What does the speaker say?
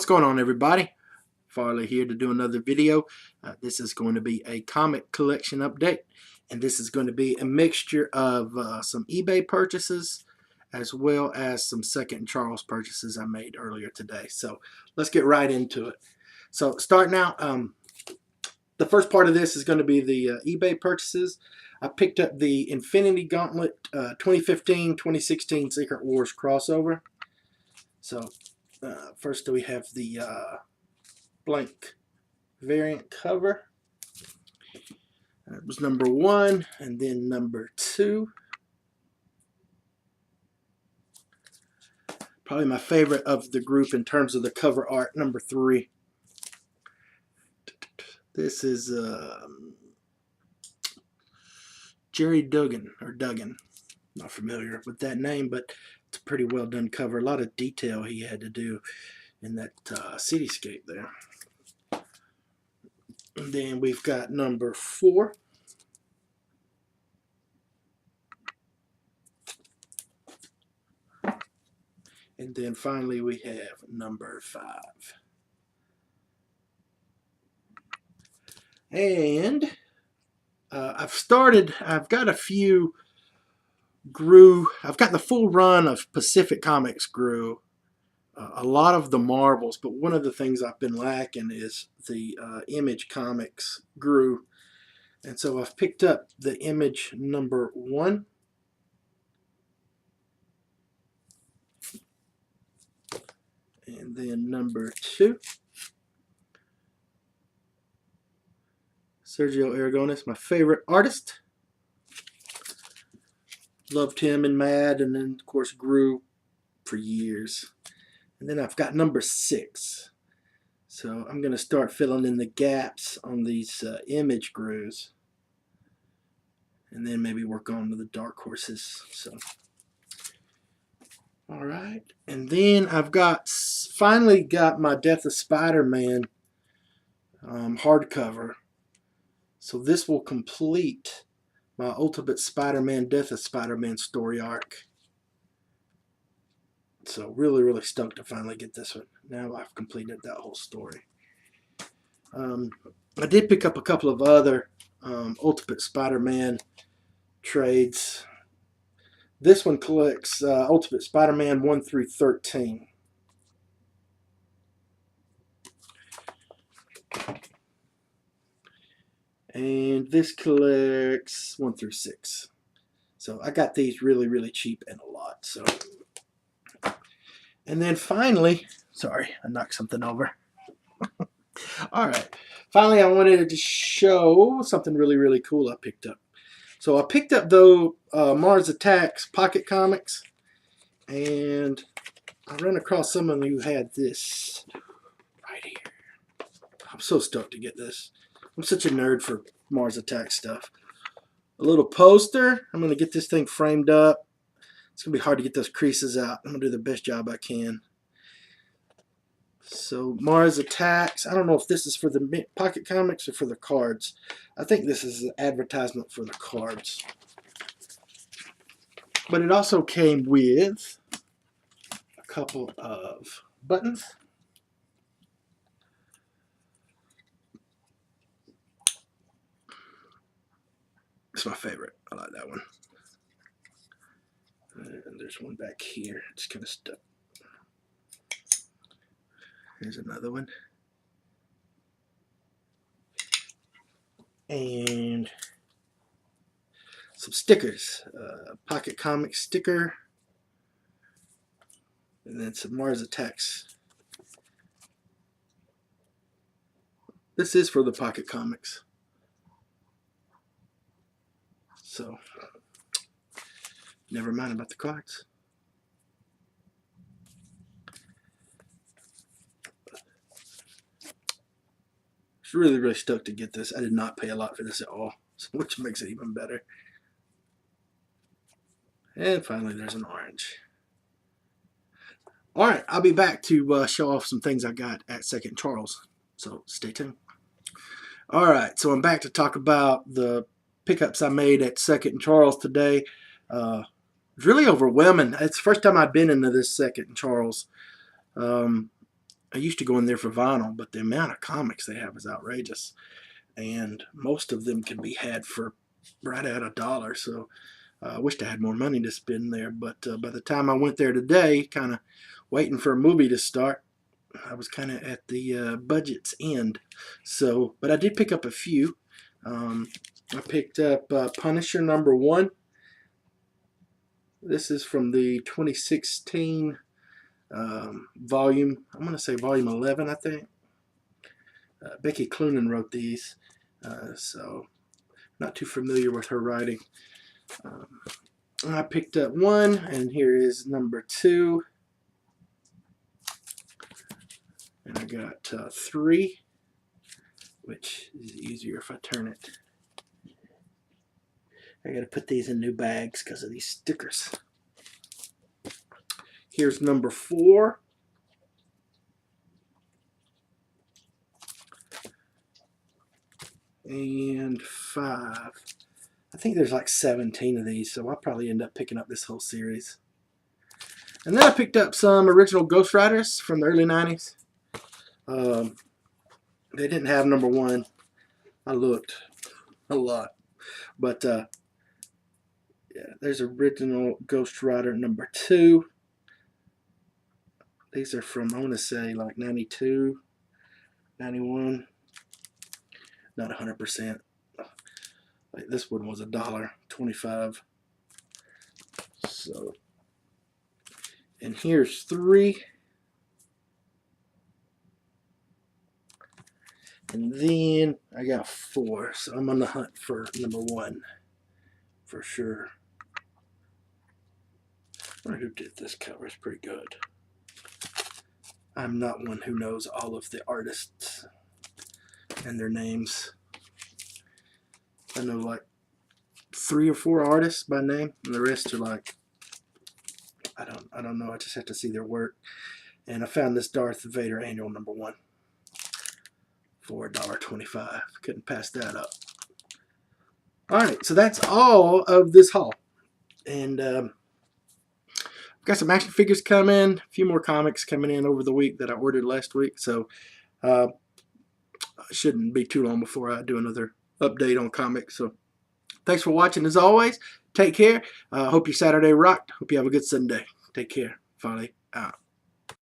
going on, everybody? Farley here to do another video. This is going to be a comic collection update, and this is going to be a mixture of some eBay purchases as well as some Second Charles purchases I made earlier today. So let's get right into it. So starting out, the first part of this is going to be the eBay purchases. I picked up the Infinity Gauntlet 2015-2016 Secret Wars crossover. So first we have the blank variant cover. That was number 1, and then number 2. Probably my favorite of the group in terms of the cover art, number 3. This is Gerry Duggan, or Duggan. Not familiar with that name, but it's a pretty well done cover. A lot of detail he had to do in that cityscape there. And then we've got number 4. And then finally we have number 5. And I've got a few Grue. I've got the full run of Pacific Comics Grue. A lot of the Marvels, but one of the things I've been lacking is the Image Comics Grue. And so I've picked up the Image number 1. And then number 2. Sergio Aragonés, my favorite artist. Loved him in Mad, and then of course Grue for years. And then I've got number 6. So I'm going to start filling in the gaps on these Image Grues. And then maybe work on to the Dark Horses. So, alright. And then I've finally got my Death of Spider-Man hardcover. So this will complete my Ultimate Spider-Man Death of Spider-Man story arc. So really stoked to finally get this one. Now I've completed that whole story. I did pick up a couple of other Ultimate Spider-Man trades. This one collects Ultimate Spider-Man 1 through 13. And this collects 1 through 6. So I got these really cheap and a lot. So. And then finally, sorry, I knocked something over. Alright, finally I wanted to show something really cool I picked up. So I picked up the Mars Attacks Pocket Comics, and I ran across someone who had this right here. I'm so stoked to get this. I'm such a nerd for Mars Attacks stuff. A little poster. I'm going to get this thing framed up. It's going to be hard to get those creases out. I'm going to do the best job I can. So, Mars Attacks. I don't know if this is for the Pocket Comics or for the cards. I think this is an advertisement for the cards. But it also came with a couple of buttons. It's my favorite. I like that one. And there's one back here. It's kind of stuck. Here's another one. And some stickers. Pocket Comic sticker. And then some Mars Attacks. This is for the Pocket Comics. So, never mind about the cards. I was really stoked to get this. I did not pay a lot for this at all, which makes it even better. And finally, there's an orange. Alright, I'll be back to show off some things I got at Second Charles. So, stay tuned. Alright, so I'm back to talk about the pickups I made at Second Charles today. It's really overwhelming. It's the first time I've been into this Second Charles. I used to go in there for vinyl, but the amount of comics they have is outrageous. And most of them can be had for right at $1. So I wished I had more money to spend there. But by the time I went there today, kind of waiting for a movie to start, I was kind of at the budget's end. So, but I did pick up a few. I picked up Punisher #1. This is from the 2016 volume. I'm going to say volume 11, I think. Becky Cloonan wrote these, so not too familiar with her writing. I picked up one, and here is #2. And I got 3, which is easier if I turn it. I got to put these in new bags because of these stickers. Here's #4. And 5. I think there's like 17 of these, so I'll probably end up picking up this whole series. And then I picked up some original Ghost Riders from the early 90s. They didn't have #1. I looked a lot. But yeah, there's original Ghost Rider #2. These are from, I want to say, like 92, 91. Not 100%. Like this one was $1.25. So, and here's 3. And then I got 4. So I'm on the hunt for #1 for sure. I wonder who did this cover. It's pretty good. I'm not one who knows all of the artists and their names. I know like 3 or 4 artists by name, and the rest are like, I don't know. I just have to see their work. And I found this Darth Vader annual #1 for $1.25. Couldn't pass that up. Alright, so that's all of this haul. And I've got some action figures coming, a few more comics coming in over the week that I ordered last week. So it shouldn't be too long before I do another update on comics. So thanks for watching as always. Take care. Hope your Saturday rocked. Hope you have a good Sunday. Take care. Farley out.